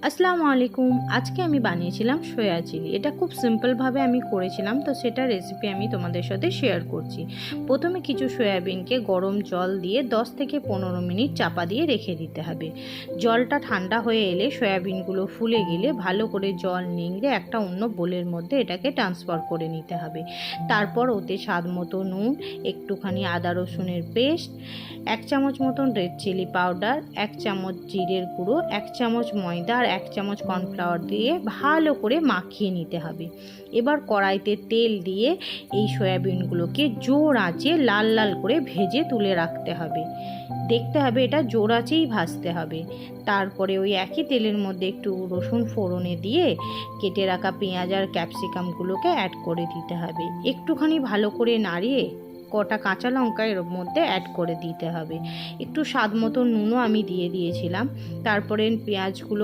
আসসালামু আলাইকুম। আজকে আমি বানিয়েছিলাম সয়া চিলি। এটা খুব সিম্পলভাবে আমি করেছিলাম, তো সেটা রেসিপি আমি তোমাদের সাথে শেয়ার করছি। প্রথমে কিছু সয়াবিনকে গরম জল দিয়ে 10 থেকে 15 মিনিট চাপা দিয়ে রেখে দিতে হবে। জলটা ঠান্ডা হয়ে এলে সয়াবিনগুলো ফুলে গেলে ভালো করে জল নিংড়ে একটা অন্য বোলের মধ্যে এটাকে ট্রান্সফার করে নিতে হবে। তারপর ওতে স্বাদ মতো নুন, একটুখানি আদা রসুনের পেস্ট, 1 চামচ মতন রেড চিলি পাউডার, 1 চামচ জিরের গুঁড়ো, 1 চামচ ময়দা আর 1 চামচ কর্নফ্লাওয়ার দিয়ে ভালো করে মাখিয়ে নিতে হবে। এবার কড়াইতে তেল দিয়ে এই সয়াবিনগুলোকে জোর আঁচে লাল লাল করে ভেজে তুলে রাখতে হবে। দেখতে হবে এটা জোর আঁচেই ভাজতে হবে। তারপরে ওই একই তেলের মধ্যে একটু রসুন ফোড়নে দিয়ে কেটে রাখা পেঁয়াজ আর ক্যাপসিকামগুলোকে অ্যাড করে দিতে হবে। একটুখানি ভালো করে নাড়িয়ে কটা কাঁচা লঙ্কা এর মধ্যে অ্যাড করে দিতে হবে। একটু স্বাদ মতো নুনও আমি দিয়ে দিয়েছিলাম। তারপরে পেঁয়াজগুলো